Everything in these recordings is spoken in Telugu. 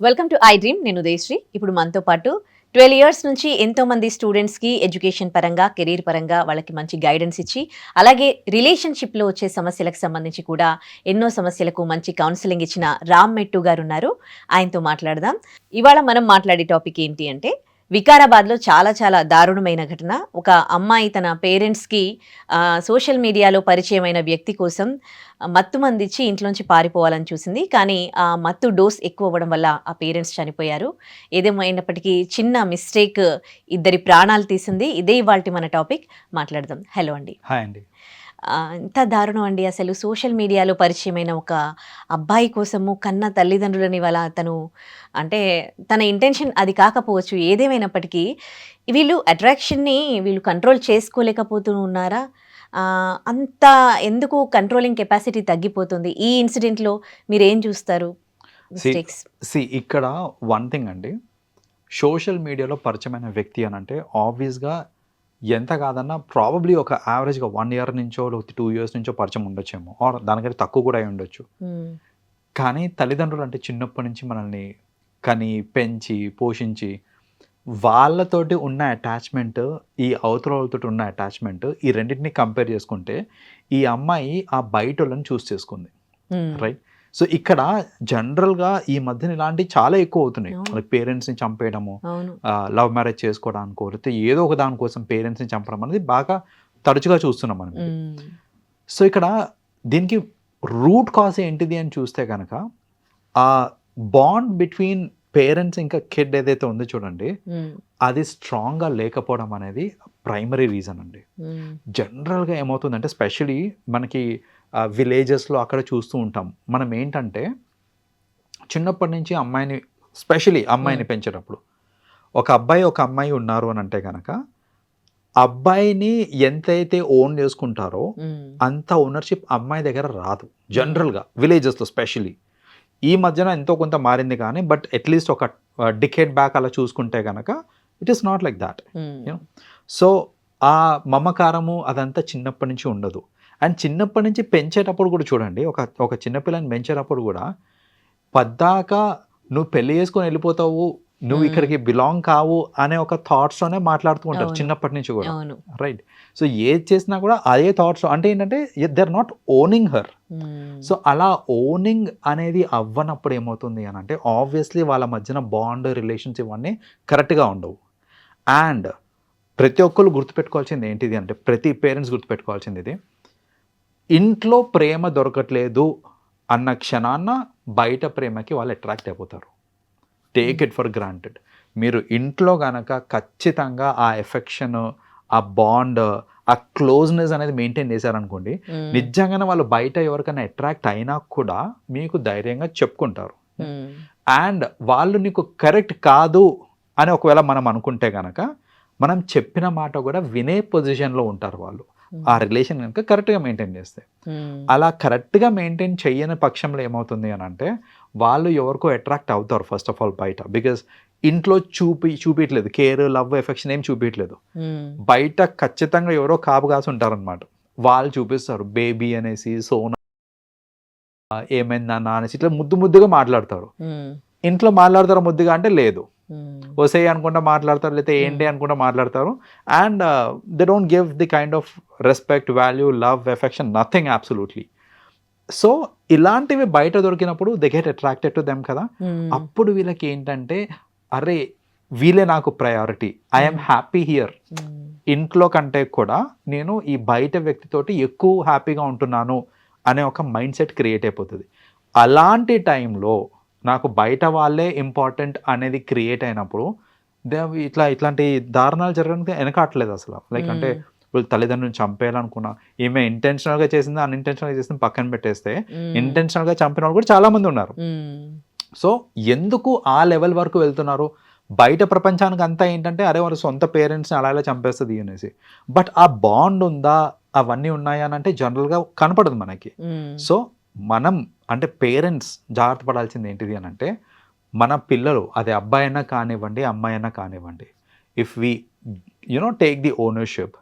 Welcome to I dream. నేను ఉదయశ్రీ. ఇప్పుడు మనతో పాటు 12 ఇయర్స్ నుంచి ఎంతో మంది స్టూడెంట్స్కి ఎడ్యుకేషన్ పరంగా, కెరీర్ పరంగా వాళ్ళకి మంచి గైడెన్స్ ఇచ్చి, అలాగే రిలేషన్షిప్లో వచ్చే సమస్యలకు సంబంధించి కూడా ఎన్నో సమస్యలకు మంచి కౌన్సిలింగ్ ఇచ్చిన రామ్ మెట్టు గారు ఉన్నారు. ఆయనతో మాట్లాడదాం. ఇవాళ మనం మాట్లాడే టాపిక్ ఏంటి అంటే, వికారాబాద్లో చాలా దారుణమైన ఘటన. ఒక అమ్మాయి తన పేరెంట్స్కి సోషల్ మీడియాలో పరిచయమైన వ్యక్తి కోసం మత్తు మందిచ్చి ఇంట్లోంచి పారిపోవాలని చూసింది. కానీ ఆ మత్తు డోస్ ఎక్కువ అవ్వడం వల్ల ఆ పేరెంట్స్ చనిపోయారు. ఏదేమైనప్పటికీ చిన్న మిస్టేక్ ఇద్దరి ప్రాణాలు తీసింది. ఇదే ఇవాల్టి మన టాపిక్. మాట్లాడదాం. హలో అండి. హాయ్ అండి. ఎంత దారుణం అండి అసలు. సోషల్ మీడియాలో పరిచయమైన ఒక అబ్బాయి కోసము కన్న తల్లిదండ్రులని వాళ్ళ తను అంటే తన ఇంటెన్షన్ అది కాకపోవచ్చు. ఏదేమైనప్పటికీ వీళ్ళు అట్రాక్షన్ని వీళ్ళు కంట్రోల్ చేసుకోలేకపోతూ ఉన్నారా? అంత ఎందుకు కంట్రోలింగ్ కెపాసిటీ తగ్గిపోతుంది? ఈ ఇన్సిడెంట్లో మీరేం చూస్తారు? మిస్టేక్స్ ఇక్కడ వన్ థింగ్ అండి, సోషల్ మీడియాలో పరిచయమైన వ్యక్తి అని అంటే ఆబ్వియస్గా ఎంత కాదన్నా ప్రాబబ్లీ ఒక యావరేజ్గా 1 ఇయర్ నుంచో 2 ఇయర్స్ నుంచో పరిచయం ఉండొచ్చేమో, ఆర్ దానికంటే తక్కువ కూడా అయి ఉండొచ్చు. కానీ తల్లిదండ్రులు అంటే చిన్నప్పటి నుంచి మనల్ని కని పెంచి పోషించి వాళ్ళతోటి ఉన్న అటాచ్మెంట్, ఈ అవతల వాళ్ళతో ఉన్న అటాచ్మెంట్, ఈ రెండింటిని కంపేర్ చేసుకుంటే ఈ అమ్మాయి ఆ బయట వాళ్ళని చూస్ చేసుకుంది. రైట్. సో ఇక్కడ జనరల్గా ఈ మధ్యన ఇలాంటివి చాలా ఎక్కువ అవుతున్నాయి. లైక్ పేరెంట్స్ని చంపేయడము, లవ్ మ్యారేజ్ చేసుకోవడానికో లేకపోతే ఏదో ఒక దానికోసం పేరెంట్స్ని చంపడం అనేది బాగా తరచుగా చూస్తున్నాం మనం. సో ఇక్కడ దీనికి రూట్ కాజ్ ఏంటిది అని చూస్తే కనుక ఆ బాండ్ బిట్వీన్ పేరెంట్స్ ఇంకా కిడ్ ఏదైతే ఉందో చూడండి, అది స్ట్రాంగ్గా లేకపోవడం అనేది ప్రైమరీ రీజన్ అండి. జనరల్గా ఏమవుతుందంటే స్పెషలీ మనకి విలేజెస్లో అక్కడ చూస్తూ ఉంటాం మనం. ఏంటంటే చిన్నప్పటి నుంచి అమ్మాయిని, స్పెషలీ అమ్మాయిని పెంచేటప్పుడు ఒక అబ్బాయి ఒక అమ్మాయి ఉన్నారు అని అంటే కనుక అబ్బాయిని ఎంతైతే ఓన్ చేసుకుంటారో అంత ఓనర్షిప్ అమ్మాయి దగ్గర రాదు జనరల్గా విలేజెస్లో. స్పెషలీ ఈ మధ్యన ఎంతో కొంత మారింది కానీ బట్ అట్లీస్ట్ ఒక డికేడ్ బ్యాక్ అలా చూసుకుంటే కనుక it is not like that. So ఆ మమకారము అదంతా చిన్నప్పటి నుంచి ఉండదు. అండ్ చిన్నప్పటి నుంచి పెంచేటప్పుడు కూడా చూడండి, ఒక చిన్నపిల్లని పెంచేటప్పుడు కూడా పద్దాక నువ్వు పెళ్లి చేసుకొని వెళ్ళిపోతావు, నువ్వు ఇక్కడికి బిలాంగ్ కావు అనే ఒక థాట్స్తోనే మాట్లాడుతూ ఉంటారు చిన్నప్పటి నుంచి కూడా. రైట్. సో ఏది చేసినా కూడా అదే థాట్స్. అంటే ఏంటంటే they are not owning her. So అలా ఓనింగ్ అనేది అవ్వనప్పుడు ఏమవుతుంది అని అంటే ఆబ్వియస్లీ వాళ్ళ మధ్యన బాండ్, రిలేషన్స్ ఇవన్నీ కరెక్ట్గా ఉండవు. అండ్ ప్రతి ఒక్కరు గుర్తుపెట్టుకోవాల్సింది ఏంటిది అంటే, ప్రతి పేరెంట్స్ గుర్తుపెట్టుకోవాల్సింది ఇది, ఇంట్లో ప్రేమ దొరకట్లేదు అన్న క్షణాన్న బయట ప్రేమకి వాళ్ళు అట్రాక్ట్ అయిపోతారు. Take it for granted. మీరు ఇంట్లో గనక ఖచ్చితంగా ఆ ఎఫెక్షన్, ఆ బాండ్, ఆ క్లోజ్నెస్ అనేది మెయింటైన్ చేశారనుకోండి, నిజంగానే వాళ్ళు బయట ఎవరికైనా అట్రాక్ట్ అయినా కూడా మీకు ధైర్యంగా చెప్పుకుంటారు. అండ్ వాళ్ళు నీకు కరెక్ట్ కాదు అని ఒకవేళ మనం అనుకుంటే కనుక మనం చెప్పిన మాట కూడా వినే పొజిషన్లో ఉంటారు వాళ్ళు, ఆ రిలేషన్ కనుక కరెక్ట్గా మెయింటైన్ చేస్తే. అలా కరెక్ట్గా మెయింటైన్ చేయని పక్షంలో ఏమవుతుంది అని అంటే వాళ్ళు ఎవరికో అట్రాక్ట్ అవుతారు ఫస్ట్ ఆఫ్ ఆల్ బయట. బికాజ్ ఇంట్లో చూపించలేదు కేర్, లవ్, ఎఫెక్షన్ ఏం చూపించలేదు. బయట ఖచ్చితంగా ఎవరో కాపు కాసి ఉంటారనమాట, వాళ్ళు చూపిస్తారు. బేబీ అనేసి, సోనా ఏమైందన్నా అనేసి ఇట్లా ముద్దుగా మాట్లాడతారు. ఇంట్లో మాట్లాడతారు ముద్దుగా అంటే లేదు, వసే అనుకుంటా మాట్లాడతారు, లేకపోతే ఏంటి అనుకుంటా మాట్లాడతారు. And they don't give the kind of respect, value, love, affection, nothing absolutely. So ఇలాంటివి బయట దొరికినప్పుడు they get attracted to them కదా. అప్పుడు వీళ్ళకి ఏంటంటే అరే వీళ్ళే నాకు ప్రయారిటీ, ఐఎమ్ హ్యాపీ హియర్, ఇంట్లో కంటే కూడా నేను ఈ బయట వ్యక్తితోటి ఎక్కువ హ్యాపీగా ఉంటున్నాను అనే ఒక మైండ్ సెట్ క్రియేట్ అయిపోతుంది. అలాంటి టైంలో నాకు బయట వాళ్ళే ఇంపార్టెంట్ అనేది క్రియేట్ అయినప్పుడు ఇట్లాంటి దారుణాలు జరగడానికి వెనకాట్లేదు అసలు. లైక్ అంటే వీళ్ళు తల్లిదండ్రులను చంపేయాలనుకున్నా, ఈమె ఇంటెన్షనల్గా చేసింది, అన్ఇంటెన్షనల్గా చేసింది పక్కన పెట్టేస్తే ఇంటెన్షనల్గా చంపిన వాళ్ళు కూడా చాలామంది ఉన్నారు. సో ఎందుకు ఆ లెవెల్ వరకు వెళ్తున్నారు? బయట ప్రపంచానికి అంతా ఏంటంటే అరే వాళ్ళ సొంత పేరెంట్స్ని అలా ఇలా చంపేస్తుంది అనేసి. బట్ ఆ బాండ్ ఉందా, అవన్నీ ఉన్నాయా అని అంటే జనరల్గా కనపడదు మనకి. సో మనం అంటే పేరెంట్స్ జాగ్రత్త పడాల్సింది ఏంటిది అని అంటే, మన పిల్లలు అది అబ్బాయి అయినా కానివ్వండి, అమ్మాయి అయినా కానివ్వండి, if we take the ownership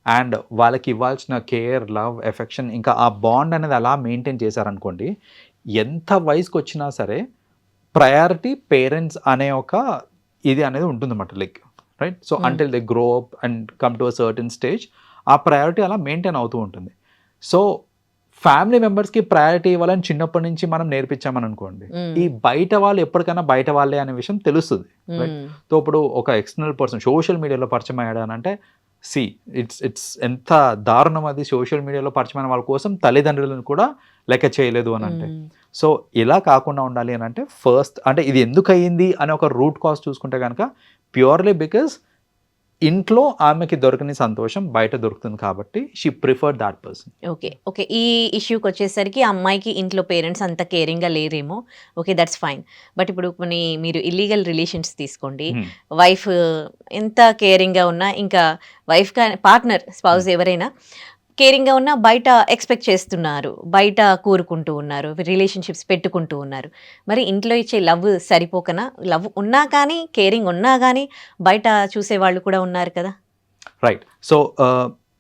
and వాళ్ళకి ఇవ్వాల్సిన కేర్, లవ్, ఎఫెక్షన్, ఇంకా ఆ బాండ్ అనేది అలా మెయింటైన్ చేశారనుకోండి, ఎంత వయసుకి వచ్చినా సరే ప్రయారిటీ పేరెంట్స్ అనే ఒక ఇది అనేది ఉంటుందన్నమాట, like right. So until they grow up and come to a certain stage, ఆ ప్రయారిటీ అలా మెయింటైన్ అవుతూ ఉంటుంది. సో ఫ్యామిలీ మెంబర్స్కి ప్రయారిటీ ఇవ్వాలని చిన్నప్పటి నుంచి మనం నేర్పించామని అనుకోండి, ఈ బయట వాళ్ళు ఎప్పటికైనా బయట వాళ్ళే అనే విషయం తెలుస్తుంది, రైట్. సో ఇప్పుడు ఒక ఎక్స్టర్నల్ పర్సన్ సోషల్ మీడియాలో పరిచయం అయ్యాడు అని అంటే, ఇట్స్ ఎంత దారుణం అది. సోషల్ మీడియాలో పరిచయమైన వాళ్ళ కోసం తల్లిదండ్రులను కూడా లెక్క చేయలేదు అని అంటే. సో ఇలా కాకుండా ఉండాలి అని అంటే ఫస్ట్ అంటే ఇది ఎందుకు అయ్యింది అనే ఒక రూట్ కాజ్ చూసుకుంటే కనుక ప్యూర్లీ బికాస్ ఇంట్లో ఆమెకి దొరకని సంతోషం బయట దొరుకుతుంది కాబట్టి she prefer that person. Okay ఈ ఇష్యూకి వచ్చేసరికి అమ్మాయికి ఇంట్లో పేరెంట్స్ అంత కేరింగ్గా లేరేమో, ఓకే దట్స్ ఫైన్. బట్ ఇప్పుడు కొన్ని మీరు ఇల్లీగల్ రిలేషన్స్ తీసుకోండి, వైఫ్ ఎంత కేరింగ్గా ఉన్నా, ఇంకా వైఫ్ పార్ట్నర్ స్పౌజ్ ఎవరైనా కేరింగ్గా ఉన్నా బయట ఎక్స్పెక్ట్ చేస్తున్నారు, బయట కూరుకుంటూ ఉన్నారు, రిలేషన్షిప్స్ పెట్టుకుంటూ ఉన్నారు. మరి ఇంట్లో ఇచ్చే లవ్ సరిపోకనా? లవ్ ఉన్నా కానీ, కేరింగ్ ఉన్నా కానీ బయట చూసేవాళ్ళు కూడా ఉన్నారు కదా. రైట్. సో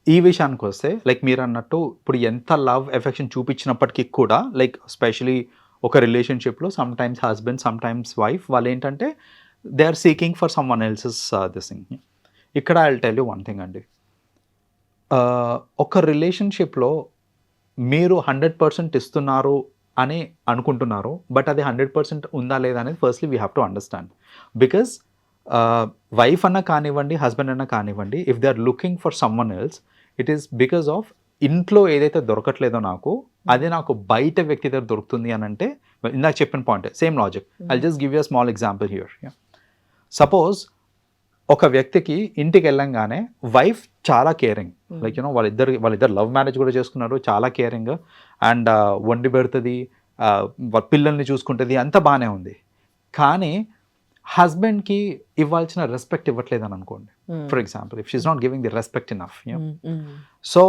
ఈ విషయానికి వస్తే లైక్ మీరు అన్నట్టు ఇప్పుడు ఎంత లవ్ ఎఫెక్షన్ చూపించినప్పటికీ కూడా లైక్ స్పెషలీ ఒక రిలేషన్షిప్లో sometimes husband, sometimes wife, వాళ్ళు ఏంటంటే they are seeking for someone else's this thing. ఇక్కడ I will tell you one thing అండి, ఒక రిలేషన్షిప్లో మీరు 100% ఇస్తున్నారు అని అనుకుంటున్నారు, బట్ అది 100% ఉందా లేదా అనేది firstly we have to understand. Because wife అన్నా కానివ్వండి, హస్బెండ్ అన్నా కానివ్వండి, if they are looking for someone else, it is because of ఇంట్లో ఏదైతే దొరకట్లేదో నాకు, అదే నాకు బయట వ్యక్తి దగ్గర దొరుకుతుంది అని అంటే, ఇందాక చెప్పిన point same logic. I just give you a small example here. Suppose ఒక వ్యక్తికి ఇంటికి వెళ్ళంగానే వైఫ్ చాలా కేరింగ్, లైక్ యూనో వాళ్ళిద్దరు లవ్ మ్యారేజ్ కూడా చేసుకున్నారు, చాలా కేరింగ్ అండ్ వండి పెడుతుంది, పిల్లల్ని చూసుకుంటుంది, అంతా బాగానే ఉంది. కానీ హస్బెండ్కి ఇవ్వాల్సిన రెస్పెక్ట్ ఇవ్వట్లేదు అని అనుకోండి, for example if she's not giving the respect enough. So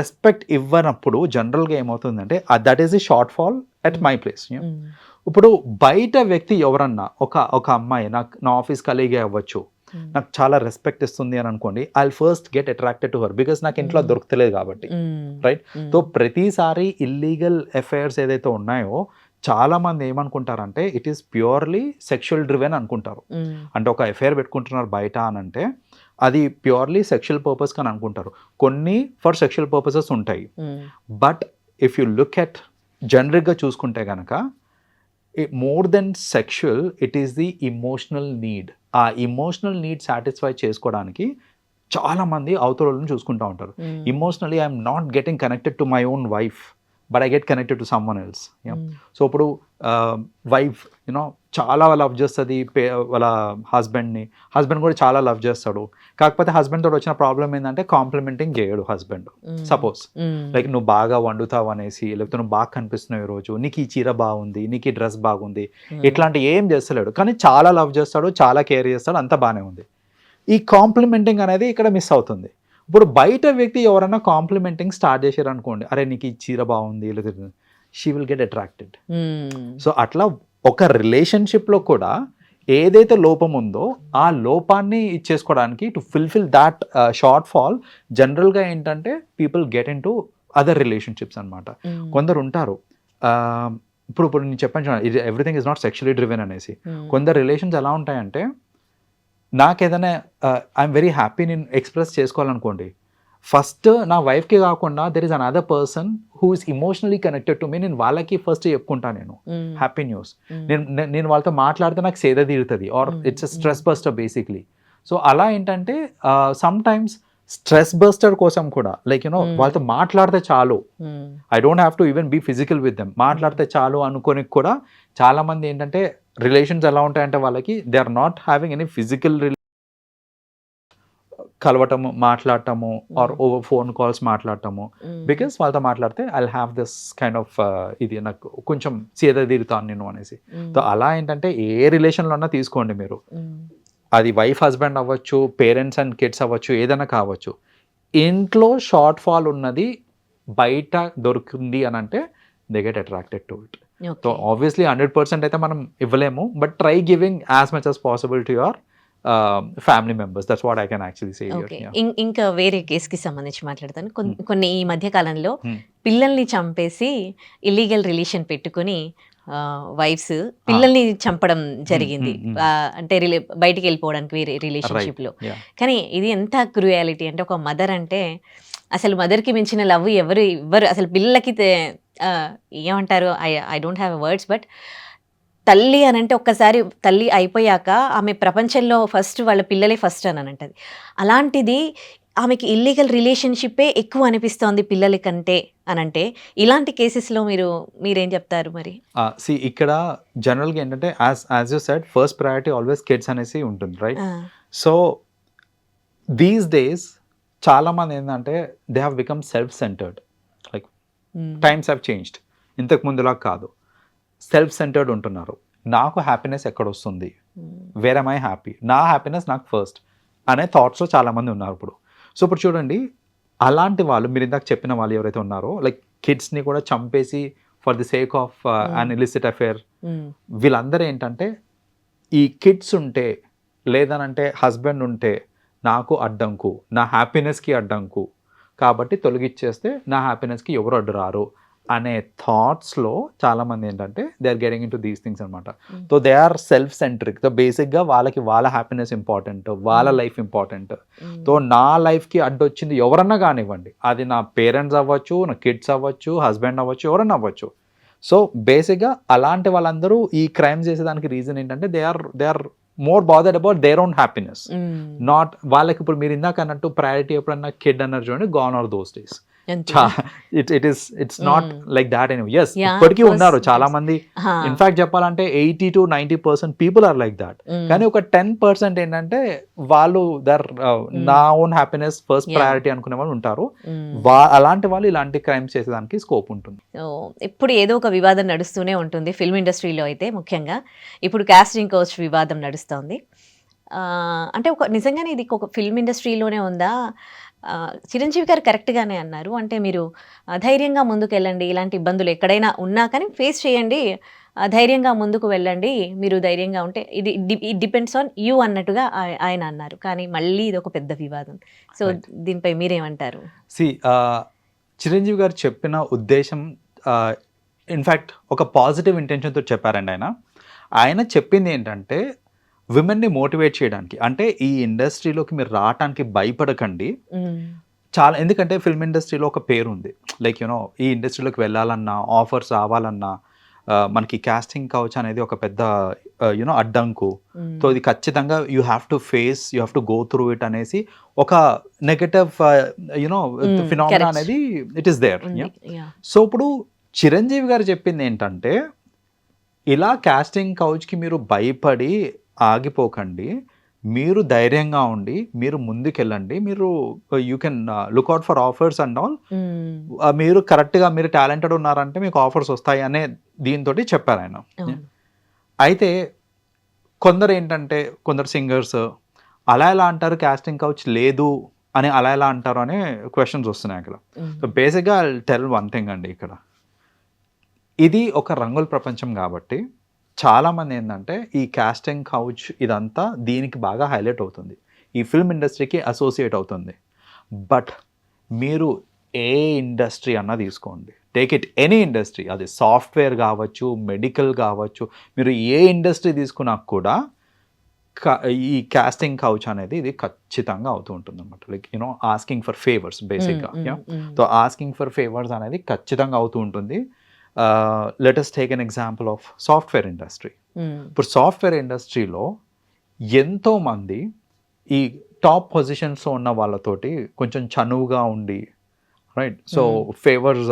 respect ఇవ్వనప్పుడు జనరల్గా ఏమవుతుందంటే that is the shortfall at my place. ఇప్పుడు బయట వ్యక్తి ఎవరన్నా ఒక అమ్మాయి నా ఆఫీస్ కలీగే అవ్వచ్చు, నాకు చాలా రెస్పెక్ట్ ఇస్తుంది అని అనుకోండి, I first get attracted to her because నాకు ఇంట్లో దొరకలేదు కాబట్టి, రైట్. సో ప్రతిసారి ఇల్లీగల్ అఫైర్స్ ఏదైతే ఉన్నాయో చాలా మంది ఏమనుకుంటారంటే it is purely sexual driven అనుకుంటారు. అంటే ఒక అఫైర్ పెట్టుకుంటున్నారు బయట అని అంటే అది ప్యూర్లీ సెక్షువల్ పర్పస్ అని అనుకుంటారు. కొన్ని ఫర్ సెక్షువల్ పర్పసెస్ ఉంటాయి, but if you look at జనరిక్గా చూసుకుంటే కనుక more than sexual it is the emotional need. ఆ ఇమోషనల్ నీడ్ సాటిస్ఫై చేసుకోవడానికి చాలామంది అవతలను చూసుకుంటూ ఉంటారు. Emotionally I'm not getting connected to my own wife, but I get connected to someone else. So ఇప్పుడు వైఫ్ యూనో చాలా లవ్ చేస్తుంది వాళ్ళ హస్బెండ్ కూడా చాలా లవ్ చేస్తాడు. కాకపోతే హస్బెండ్ తోటి వచ్చిన ప్రాబ్లం ఏంటంటే కాంప్లిమెంటింగ్ చేయడు హస్బెండ్. సపోజ్ లైక్ నువ్వు బాగా వండుతావు అనేసి, లేకపోతే నువ్వు బాగా కనిపిస్తున్నావు ఈరోజు, నీకు ఈ చీర బాగుంది, నీకు ఈ డ్రెస్ బాగుంది, ఇట్లాంటి ఏం చేస్తలేడు, కానీ చాలా లవ్ చేస్తాడు, చాలా కేర్ చేస్తాడు, అంతా బాగానే ఉంది. ఈ కాంప్లిమెంటింగ్ అనేది ఇక్కడ మిస్ అవుతుంది. ఇప్పుడు బయట వ్యక్తి ఎవరైనా కాంప్లిమెంటింగ్ స్టార్ట్ చేశారు అనుకోండి, అరే నీకు ఈ చీర బాగుంది, లేదా she will get attracted. So అట్లా ఒక రిలేషన్షిప్లో కూడా ఏదైతే లోపం ఉందో ఆ లోపాన్ని ఇచ్చేసుకోవడానికి to fulfil that shortfall జనరల్గా ఏంటంటే people get into other relationships అనమాట. కొందరు ఉంటారు, ఇప్పుడు నేను చెప్పాను ఇది everything is not sexually driven అనేసి. కొందరు రిలేషన్స్ ఎలా ఉంటాయంటే నాకు ఏదైనా ఐఎమ్ వెరీ హ్యాపీ నేను ఎక్స్ప్రెస్ చేసుకోవాలనుకోండి, ఫస్ట్ నా వైఫ్కి కాకుండా there is another person who is emotionally connected to me, నేను వాళ్ళకి ఫస్ట్ చెప్పుకుంటాను నేను హ్యాపీ న్యూస్. నేను వాళ్ళతో మాట్లాడితే నాకు సేద తీరుతుంది, or it's a stress buster basically. So అలా ఏంటంటే సమ్ టైమ్స్ స్ట్రెస్ బస్టర్ కోసం కూడా లైక్ యూనో వాళ్ళతో మాట్లాడితే చాలు, I don't have to even be physical with them, మాట్లాడితే చాలు అనుకొని కూడా చాలా మంది ఏంటంటే రిలేషన్స్ ఎలా ఉంటాయంటే వాళ్ళకి they are not having any physical కలవటము, మాట్లాడటము, ఆర్ ఓవర్ ఫోన్ కాల్స్ మాట్లాడటము, బికాస్ వాళ్ళతో మాట్లాడితే I have this kind of ఇది నాకు కొంచెం సీద తీరుతాను నేను అనేసి. సో అలా ఏంటంటే ఏ రిలేషన్లో అన్నా తీసుకోండి మీరు, అది వైఫ్ హస్బెండ్ అవ్వచ్చు, పేరెంట్స్ అండ్ కిడ్స్ అవ్వచ్చు, ఏదైనా కావచ్చు, ఇంట్లో షార్ట్ ఫాల్ ఉన్నది బయట దొరికింది అని అంటే they get attracted to it. So obviously 100% అయితే మనం ఇవ్వలేము, but try giving as much as possible to your family members. That's what I can actually say here. Okay. ఇంకా వేరే కేస్‌కి సంబంధించి మాట్లాడతాను. Hmm. కొన్ని ఈ మధ్య కాలంలో Hmm. పిల్లల్ని చంపేసి ఇల్లీగల్ రిలేషన్ పెట్టుకొని వైఫ్స్ పిల్లల్ని చంపడం జరిగింది. అంటే బయటికి వెళ్ళిపోవడానికి వేరే రిలేషన్‌షిప్‌లో. Yeah. కానీ ఇది ఎంత క్రూయాలిటీ అంటే ఒక మదర్ అంటే అసలు మదర్‌కి మించిన లవ్ ఎవరు ఇవ్వరు. అసలు పిల్లలకి ఏమంటారు I don't have words but తల్లి అని అంటే ఒక్కసారి తల్లి అయిపోయాక ఆమె ప్రపంచంలో ఫస్ట్ వాళ్ళ పిల్లలే ఫస్ట్ అని అంటది. అలాంటిది ఆమెకి ఇల్లీగల్ రిలేషన్షిప్పే ఎక్కువ అనిపిస్తోంది పిల్లల కంటే అని అంటే ఇలాంటి కేసెస్లో మీరేం చెప్తారు మరి? ఇక్కడ జనరల్గా ఏంటంటే as you said first priority always kids అనేసి ఉంటుంది, రైట్? ఆ, సో దీస్ డేస్ చాలా మంది ఏంటంటే they have become self centred. Like um, times have changed. ఇంతకు ముందులా కాదు, సెల్ఫ్ సెంటర్డ్ ఉంటున్నారు. నాకు హ్యాపీనెస్ ఎక్కడ వస్తుంది, ఉమ్, వేర్ ఎమ్ ఐ హ్యాపీ, నా హ్యాపీనెస్ నాకు ఫస్ట్ అనే థాట్స్లో చాలామంది ఉన్నారు ఇప్పుడు. సో ఇప్పుడు చూడండి, అలాంటి వాళ్ళు మీరు ఇందాక చెప్పిన వాళ్ళు ఎవరైతే ఉన్నారో లైక్ కిడ్స్ని కూడా చంపేసి for the sake of an illicit affair, um, వీళ్ళందరూ ఏంటంటే ఈ కిడ్స్ ఉంటే లేదనంటే హస్బెండ్ ఉంటే నాకు అడ్డంకు, నా హ్యాపీనెస్కి అడ్డంకు, కాబట్టి తొలగిచ్చేస్తే నా హ్యాపీనెస్కి ఎవరు అడ్డు రారు అనే థాట్స్లో చాలామంది ఏంటంటే they are getting into these things అనమాట. So they are self centric. So బేసిక్గా వాళ్ళకి వాళ్ళ హ్యాపీనెస్ ఇంపార్టెంట్, వాళ్ళ లైఫ్ ఇంపార్టెంట్. ఉమ్, సో నా లైఫ్కి అడ్డొచ్చింది ఎవరన్నా కానివ్వండి, అది నా పేరెంట్స్ అవ్వచ్చు, నా కిడ్స్ అవ్వచ్చు, హస్బెండ్ అవ్వచ్చు, ఎవరన్నా అవ్వచ్చు. సో బేసిక్గా అలాంటి వాళ్ళందరూ ఈ క్రైమ్ చేసేదానికి రీజన్ ఏంటంటే they are more bothered about their own happiness, um, not వాళ్ళకి. ఇప్పుడు మీరు ఇందాక అన్నట్టు ప్రయారిటీ ఎప్పుడన్నా కిడ్ అన్నారు చూడండి, గాన్ ఆర్ దోస్ డేస్. అంతే. It's not like that any. Yes, Yeah, ఇప్పటికీ of course, ఉన్నారు చాలా yes. మంది. హా, ఇన్ఫాక్ట్ చెప్పాలంటే 80 to 90% people are like that. Um, కానీ ఒక 10% ఏంటంటే వాళ్ళు నా own happiness first Yeah. Priority అనుకునే వాళ్ళు ఉంటారు. ఉమ్. అలాంటి వాళ్ళు ఇలాంటి క్రైమ్స్ చేసేదానికి స్కోప్ ఉంటుంది. సో ఇప్పుడు ఏదో ఒక వివాదం నడుస్తూనే ఉంటుంది ఫిల్మ్ ఇండస్ట్రీలో అయితే ముఖ్యంగా. ఇప్పుడు కాస్టింగ్ కోచ్ వివాదం నడుస్తోంది. అంటే నిజంగానే ఇది ఒక ఫిల్మ్ ఇండస్ట్రీలోనే ఉందా? చిరంజీవి గారు కరెక్ట్గానే అన్నారు. అంటే మీరు ధైర్యంగా ముందుకు వెళ్ళండి, ఇలాంటి ఇబ్బందులు ఎక్కడైనా ఉన్నా కానీ ఫేస్ చేయండి, ధైర్యంగా ముందుకు వెళ్ళండి, మీరు ధైర్యంగా ఉంటే ఇది డిపెండ్స్ ఆన్ యూ అన్నట్టుగా ఆయన అన్నారు. కానీ మళ్ళీ ఇది ఒక పెద్ద వివాదం. So Right. దీనిపై మీరేమంటారు? చిరంజీవి గారు చెప్పిన ఉద్దేశం ఇన్ఫ్యాక్ట్ ఒక పాజిటివ్ ఇంటెన్షన్తో చెప్పారండి. ఆయన చెప్పింది ఏంటంటే విమెన్ని మోటివేట్ చేయడానికి, అంటే ఈ ఇండస్ట్రీలోకి మీరు రావడానికి భయపడకండి ఉమ్, చాలా. ఎందుకంటే ఫిల్మ్ ఇండస్ట్రీలో ఒక పేరు ఉంది, లైక్ యూనో ఈ ఇండస్ట్రీలోకి వెళ్ళాలన్నా, ఆఫర్స్ రావాలన్నా మనకి కాస్టింగ్ కౌచ్ అనేది ఒక పెద్ద యూనో అడ్డంకు. ఉమ్, సో ఇది ఖచ్చితంగా you have to face, you have to go through it అనేసి ఒక నెగటివ్ యునో ఫినామినా correct. అనేది ఇట్ ఈస్ దేర్. ఉంది. Yeah. సో ఇప్పుడు చిరంజీవి గారు చెప్పింది ఏంటంటే ఇలా కాస్టింగ్ కౌచ్కి మీరు భయపడి ఆగిపోకండి, మీరు ధైర్యంగా ఉండి మీరు ముందుకెళ్ళండి, మీరు you can look out for offers and all. Um, మీరు కరెక్ట్గా మీరు టాలెంటెడ్ ఉన్నారంటే మీకు ఆఫర్స్ వస్తాయి అనే దీంతో చెప్పారు ఆయన. అవును. అయితే కొందరు ఏంటంటే కొందరు సింగర్స్ అలా ఎలా అంటారు కాస్టింగ్ కౌచ్ లేదు అని అలా ఎలా అంటారు అనే క్వశ్చన్స్ వస్తున్నాయి అక్కడ. ఉమ్, సో బేసిక్గా టెల్ వన్ థింగ్ అండి, ఇక్కడ ఇది ఒక రంగుల ప్రపంచం కాబట్టి చాలామంది ఏంటంటే ఈ కాస్టింగ్ కౌచ్ ఇదంతా దీనికి బాగా హైలైట్ అవుతుంది, ఈ ఫిల్మ్ ఇండస్ట్రీకి అసోసియేట్ అవుతుంది. బట్ మీరు ఏ ఇండస్ట్రీ అన్నా తీసుకోండి, టేక్ ఇట్ ఎనీ ఇండస్ట్రీ, అది సాఫ్ట్వేర్ కావచ్చు, మెడికల్ కావచ్చు, మీరు ఏ ఇండస్ట్రీ తీసుకున్నా కూడా ఈ కాస్టింగ్ కౌచ్ అనేది ఇది ఖచ్చితంగా అవుతూ ఉంటుంది అనమాట. Like you know asking for favours బేసిక్గా. సో ఆస్కింగ్ ఫర్ ఫేవర్స్ అనేది ఖచ్చితంగా అవుతూ ఉంటుంది. Let us take an example of software industry. Um, ఇప్పుడు సాఫ్ట్వేర్ ఇండస్ట్రీలో ఎంతోమంది ఈ టాప్ పొజిషన్స్లో ఉన్న వాళ్ళతోటి కొంచెం చనువుగా ఉండి, రైట్? సో ఫేవర్స్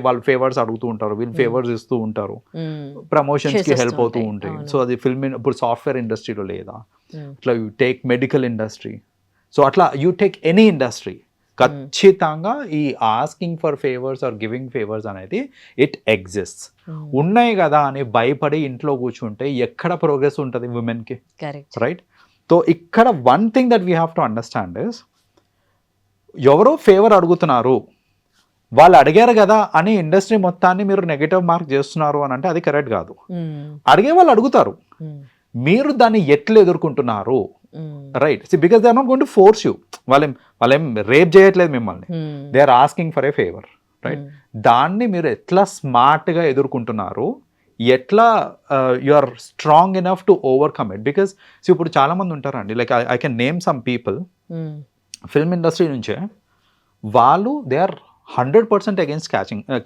వాళ్ళు ఫేవర్స్ అడుగుతూ ఉంటారు, వీళ్ళు ఫేవర్స్ ఇస్తూ ఉంటారు, ఉమ్, ప్రమోషన్స్కి చేసేస్తూ హెల్ప్ అవుతూ ఉంటాయి. ఉంటాయి. అవును. సో అది ఇప్పుడు సాఫ్ట్వేర్ ఇండస్ట్రీలో లేదా, ఉమ్, ఇట్లా you take medical industry, so అట్లా యూ టేక్ ఎనీ ఇండస్ట్రీ, ఖచ్చితంగా ఈ asking for favours or giving favours అనేది ఇట్ ఎగ్జిస్ట్స్. ఉమ్, ఉన్నాయి కదా అని భయపడి ఇంట్లో కూర్చుంటే ఎక్కడ ప్రోగ్రెస్ ఉంటుంది ఉమెన్కి, కరెక్ట్. రైట్? సో ఇక్కడ one thing that we have to understand is, ఎవరో ఫేవర్ అడుగుతున్నారు, వాళ్ళు అడిగారు కదా అని ఇండస్ట్రీ మొత్తాన్ని మీరు నెగిటివ్ మార్క్ చేస్తున్నారు అని అంటే అది కరెక్ట్ కాదు. ఉమ్, అడిగే వాళ్ళు అడుగుతారు, ఉమ్, మీరు దాన్ని ఎట్లా ఎదుర్కొంటున్నారు, right see because they are not going to force you, వాళ్ళేం రేప్ చేయట్లేదు మిమ్మల్ని, they are asking for a favour, right? దాన్ని మీరు ఎట్లా స్మార్ట్గా ఎదుర్కొంటున్నారు, ఎట్లా you are strong enough to overcome it. Because ఇప్పుడు చాలా మంది ఉంటారండి, like I can name some people film industry నుంచే, వాళ్ళు they are 100% against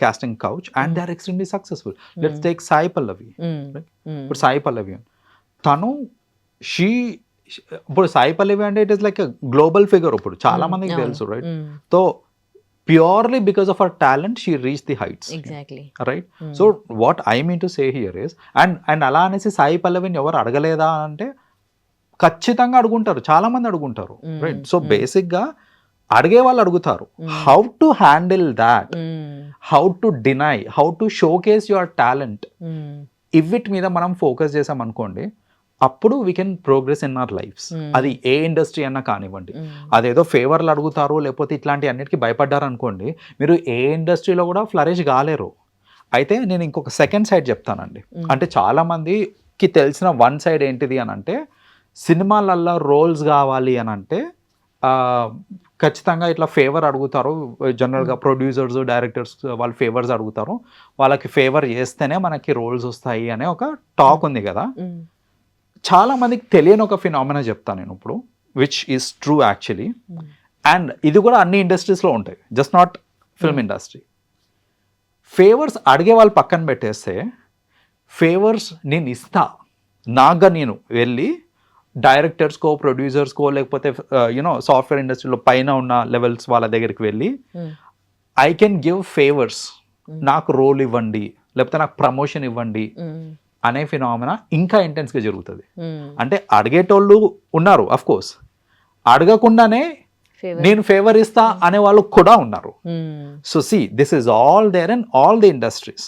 casting couch and they are extremely successful. Let's take Sai Pallavi. Right? ఇప్పుడు సాయి పల్లవి తను ఇప్పుడు సాయి పల్లవి అంటే it is like global figure, ఇప్పుడు చాలా మందికి తెలుసు, right? So purely because of our talent she reach the heights, right? So what I mean to say here is, and అలా అనేసి సాయి పల్లవిని ఎవరు అడగలేదా అంటే ఖచ్చితంగా అడుగుంటారు, చాలా మంది అడుగుంటారు, రైట్? సో బేసిక్గా అడిగే వాళ్ళు అడుగుతారు, how to handle that, how to deny, how to showcase your talent, ఇవిటి మీద మనం ఫోకస్ చేసాం అనుకోండి, అప్పుడు we can progress in our lives. అది ఏ ఇండస్ట్రీ అన్నా కానివ్వండి. అదేదో ఫేవర్లు అడుగుతారు లేకపోతే ఇట్లాంటి అన్నిటికీ భయపడ్డారు అనుకోండి, మీరు ఏ ఇండస్ట్రీలో కూడా ఫ్లరిష్ కాలేరు. అయితే నేను ఇంకొక సెకండ్ సైడ్ చెప్తానండి. అంటే చాలా మందికి తెలిసిన వన్ సైడ్ ఏంటిది అని అంటే, సినిమాలల్లో రోల్స్ కావాలి అని అంటే ఖచ్చితంగా ఇట్లా ఫేవర్ అడుగుతారు. జనరల్గా ప్రొడ్యూసర్స్, డైరెక్టర్స్ వాళ్ళు ఫేవర్స్ అడుగుతారు, వాళ్ళకి ఫేవర్ చేస్తేనే మనకి రోల్స్ వస్తాయి అనే ఒక టాక్ ఉంది కదా. చాలా మందికి తెలియని ఒక ఫినామినా చెప్తాను నేను ఇప్పుడు, which is true actually, and ఇది కూడా అన్ని ఇండస్ట్రీస్లో ఉంటాయి, just not film industry. Favours అడిగే వాళ్ళు పక్కన పెట్టేస్తే, ఫేవర్స్ నేను ఇస్తా, నాగా నేను వెళ్ళి డైరెక్టర్స్కో, ప్రొడ్యూసర్స్కో, లేకపోతే యూనో సాఫ్ట్వేర్ ఇండస్ట్రీలో పైన ఉన్న లెవెల్స్ వాళ్ళ దగ్గరికి వెళ్ళి ఐ కెన్ గివ్ ఫేవర్స్, నాకు రోల్ ఇవ్వండి, లేకపోతే నాకు ప్రమోషన్ ఇవ్వండి అనే ఫినామినా ఇంకా ఇంటెన్స్గా జరుగుతుంది. అంటే అడిగేటోళ్ళు ఉన్నారు, అఫ్ కోర్స్, అడగకుండానే నేను ఫేవర్ ఇస్తా అనే వాళ్ళు కూడా ఉన్నారు. So see, this is all there in all the industries.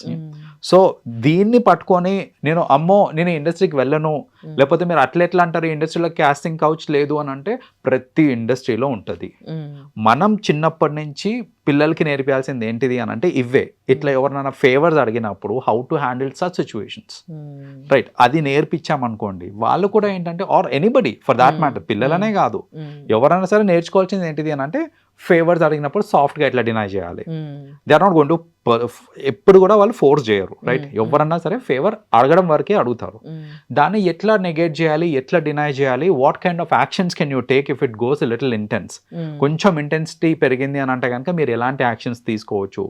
So దీన్ని పట్టుకొని నేను ఇండస్ట్రీకి వెళ్ళను, లేకపోతే మీరు అట్లా అంటారు ఇండస్ట్రీలో కాస్టింగ్ కౌచ్ లేదు అని అంటే, ప్రతి ఇండస్ట్రీలో ఉంటుంది. మనం చిన్నప్పటి నుంచి పిల్లలకి నేర్పించాల్సింది ఏంటిది అని అంటే ఇవే. ఇట్లా ఎవరినైనా ఫేవర్స్ అడిగినప్పుడు how to handle such situations, right? అది నేర్పించామనుకోండి, వాళ్ళు కూడా ఏంటంటే, or anybody for that matter, పిల్లలనే కాదు ఎవరైనా సరే నేర్చుకోవాల్సింది ఏంటిది అని అంటే, ఫేవర్స్ అడిగినప్పుడు సాఫ్ట్గా ఎట్లా డినై చేయాలి. They are not going to, ఎప్పుడు కూడా వాళ్ళు ఫోర్స్ చేయరు, రైట్? ఎవరన్నా సరే ఫేవర్ అడగడం వరకే అడుగుతారు. దాన్ని ఎట్లా నెగేట్ చేయాలి, ఎట్లా డినై చేయాలి, what kind of actions can you take if it goes little intense. కొంచెం ఇంటెన్సిటీ పెరిగింది అని అంటే కనుక మీరు ఎలాంటి యాక్షన్స్ తీసుకోవచ్చు,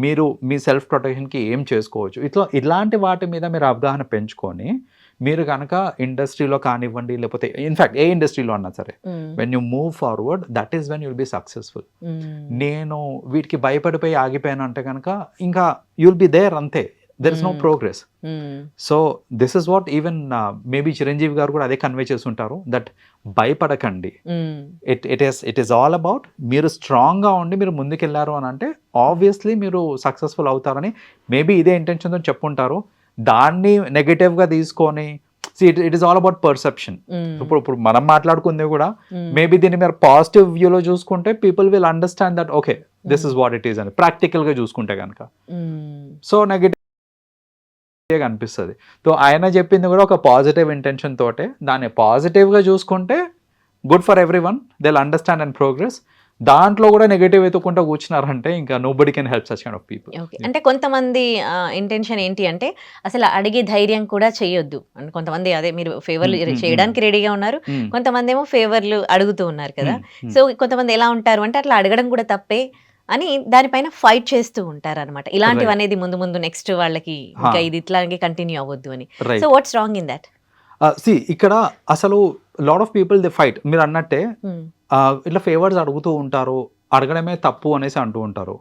మీరు మీ సెల్ఫ్ ప్రొటెక్షన్కి ఏం చేసుకోవచ్చు, ఇట్లాంటి వాటి మీద మీరు అవగాహన పెంచుకొని, మీరు కనుక ఇండస్ట్రీలో కానివ్వండి, లేకపోతే ఇన్ఫ్యాక్ట్ ఏ ఇండస్ట్రీలో అన్నా సరే, when you move forward, that is when you'll be successful. నేను వీటికి భయపడిపోయి ఆగిపోయాను అంటే కనుక ఇంకా యుల్ బి దేర్, అంతే, there is no progress. So this is what even maybe Chiranjeevi garu కూడా అదే కన్వే చేస్తుంటారు, దట్ భయపడకండి, ఇట్ ఈస్ ఆల్ అబౌట్ మీరు స్ట్రాంగ్గా ఉండి మీరు ముందుకెళ్ళారు అని అంటే ఆబ్వియస్లీ మీరు సక్సెస్ఫుల్ అవుతారని మేబీ ఇదే ఇంటెన్షన్తో చెప్పుంటారు. దాన్ని నెగటివ్గా తీసుకొని, it is all about perception. ఇప్పుడు మనం మాట్లాడుకుంది కూడా మేబీ దీన్ని మీరు పాజిటివ్ వ్యూలో చూసుకుంటే people will understand that okay this is what it is అని. ప్రాక్టికల్గా చూసుకుంటే కనుక సో నెగటివ్ అనిపిస్తుంది. సో ఆయన చెప్పింది కూడా ఒక పాజిటివ్ ఇంటెన్షన్ తోటే, దాన్ని పాజిటివ్గా చూసుకుంటే good for every one, they will understand and progress. దాంట్లో కూడా నెగటివ్ ఎత్తుకుంటూ కూర్చున్నారంటే ఇంకా nobody can help such kind of people. అంటే కొంతమంది ఇంటెన్షన్ ఏంటి అంటే అసలు అడిగే ధైర్యం కూడా చేయొద్దు. అంటే కొంతమంది అదే మీరు ఫేవర్లు చేయడానికి రెడీగా ఉన్నారు, కొంతమంది ఏమో ఫేవర్లు అడుగుతూ ఉన్నారు కదా. సో కొంతమంది ఎలా ఉంటారు అంటే అట్లా అడగడం కూడా తప్పే అని దానిపైన ఫైట్ చేస్తూ ఉంటారు అనమాట. ఇలాంటివి అనేది ముందు ముందు నెక్స్ట్ వాళ్ళకి ఇంకా ఇది ఇట్లాగే కంటిన్యూ అవ్వద్దు అని. So what's wrong in that? See, ఇక్కడ అసలు lot of people they fight, మీరు అన్నట్టే ఇట్లా ఫేవర్స్ అడుగుతూ ఉంటారు, అడగడమే తప్పు అనేసి అంటూ ఉంటారు.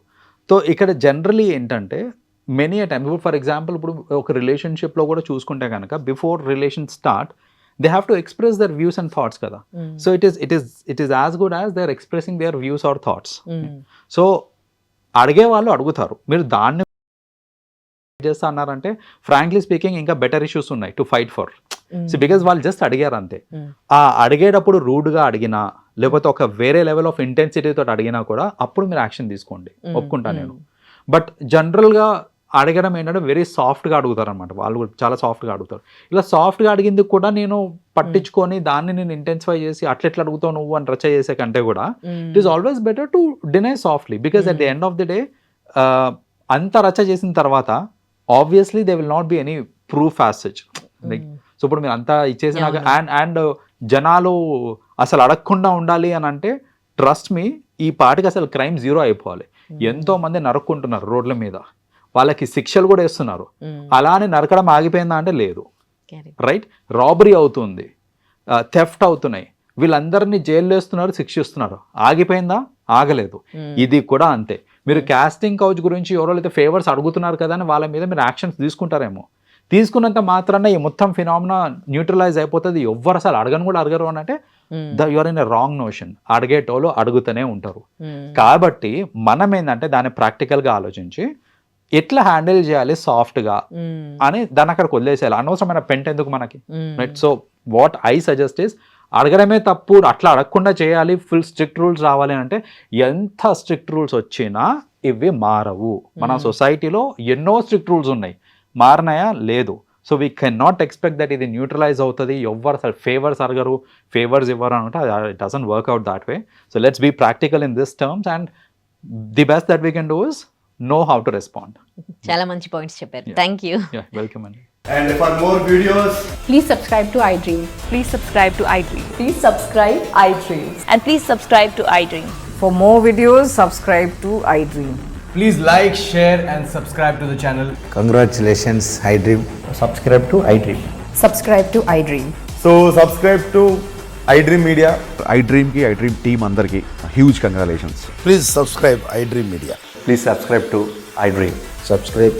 సో ఇక్కడ జనరలీ ఏంటంటే మెనీ టైమ్, ఇప్పుడు ఫర్ ఎగ్జాంపుల్ ఇప్పుడు ఒక రిలేషన్షిప్లో కూడా చూసుకుంటే కనుక before relation start they have to express their views and thoughts kada. So it is as good as they are expressing their views or thoughts. So అడిగే వాళ్ళు అడుగుతారు, మీరు దాన్ని చేస్తా అన్నారంటే ఫ్రాంక్లీ స్పీకింగ్ ఇంకా బెటర్ ఇష్యూస్ ఉన్నాయి to fight for. So because వాళ్ళు జస్ట్ అడిగారు అంతే. ఆ అడిగేటప్పుడు రూడ్గా అడిగినా లేకపోతే ఒక వేరే లెవెల్ ఆఫ్ ఇంటెన్సిటీతో అడిగినా కూడా అప్పుడు మీరు యాక్షన్ తీసుకోండి, ఒప్పుకుంటా నేను. బట్ జనరల్గా అడగడం ఏంటంటే వెరీ సాఫ్ట్గా అడుగుతారు అనమాట, వాళ్ళు కూడా చాలా సాఫ్ట్గా అడుగుతారు. ఇలా సాఫ్ట్గా అడిగిందుకు కూడా నేను పట్టించుకొని దాన్ని నేను ఇంటెన్సిఫై చేసి అట్లా అడుగుతావు నువ్వు అని రచ్చ చేసే కంటే కూడా it is always better to deny softly, because at the end of the day అంత రచ్చ చేసిన తర్వాత obviously they will not be any proof as such. So ఇప్పుడు మీరు అంతా ఇచ్చేసినాక అండ్ జనాలు అసలు అడగకుండా ఉండాలి అని అంటే ట్రస్ట్ మీ, ఈ పాటికి అసలు క్రైమ్ జీరో అయిపోవాలి. ఎంతో మంది నరుక్కుంటున్నారు రోడ్ల మీద, వాళ్ళకి శిక్షలు కూడా వేస్తున్నారు. అలానే నరకడం ఆగిపోయిందా అంటే లేదు, రైట్? రాబరీ అవుతుంది, థెఫ్ట్ అవుతున్నాయి, వీళ్ళందరినీ జైల్లో వేస్తున్నారు, శిక్షిస్తున్నారు. ఆగిపోయిందా? ఆగలేదు. ఇది కూడా అంతే. మీరు కాస్టింగ్ కౌచ్ గురించి ఎవరైతే ఫేవర్స్ అడుగుతున్నారు కదా అని వాళ్ళ మీద మీరు యాక్షన్స్ తీసుకుంటారేమో, తీసుకున్నంత మాత్రాన ఈ మొత్తం ఫినామినా న్యూట్రలైజ్ అయిపోతుంది. ఎవ్వరు అసలు అడగను కూడా అడగరు అని అంటే your in a wrong notion. అడిగేటోళ్ళు అడుగుతూనే ఉంటారు. కాబట్టి మనం ఏంటంటే దాన్ని ప్రాక్టికల్గా ఆలోచించి ఎట్లా హ్యాండిల్ చేయాలి సాఫ్ట్గా అని దాన్ని అక్కడికి వదిలేసేయాలి. అనవసరమైన పెంట్ ఎందుకు మనకి, right? So what I suggest is, అడగడమే తప్పు, అట్లా అడగకుండా చేయాలి, ఫుల్ స్ట్రిక్ట్ రూల్స్ రావాలి అంటే ఎంత స్ట్రిక్ట్ రూల్స్ వచ్చినా ఇవి మారవు. మన సొసైటీలో ఎన్నో స్ట్రిక్ట్ రూల్స్ ఉన్నాయి, మారినాయా? లేదు. So we can not expect that ఇది న్యూట్రలైజ్ అవుతుంది, ఎవ్వరు అసలు ఫేవర్స్ అడగరు, ఫేవర్స్ ఇవ్వరు అంటే it doesn't work out that way. So let's be practical in this terms and the best that we can do is know how to respond. చాలా మంచి పాయింట్స్ చెప్పారు. Thank you. Welcome అండి. And for more videos, Please subscribe to iDream. Please subscribe to iDream. Please subscribe iDream. And please subscribe to iDream. For more videos, subscribe to iDream. please like, share and subscribe to the channel. Congratulations, iDream. Subscribe to iDream. Subscribe to iDream. So subscribe to iDream Media. iDream की iDream team अंदर की huge congratulations. Please subscribe iDream Media. Please subscribe to iDream. Subscribe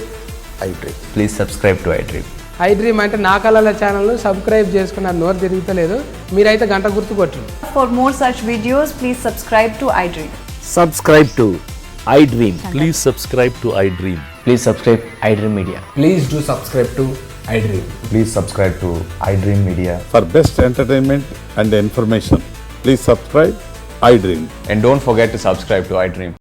iDream. Please subscribe to iDream. iDream అంటే నా కళల ఛానల్ను సబ్స్క్రైబ్ చేసుకున్న నోరు తిరుగుతలేదు, మీరైతే గంట గుర్తు కొట్టండి. For more such videos, please subscribe to iDream. Subscribe to iDream. Please subscribe to iDream. Please subscribe iDream Media. Please do subscribe to iDream. Please subscribe to iDream Media. For best entertainment and information, please subscribe iDream. And don't forget to subscribe to iDream.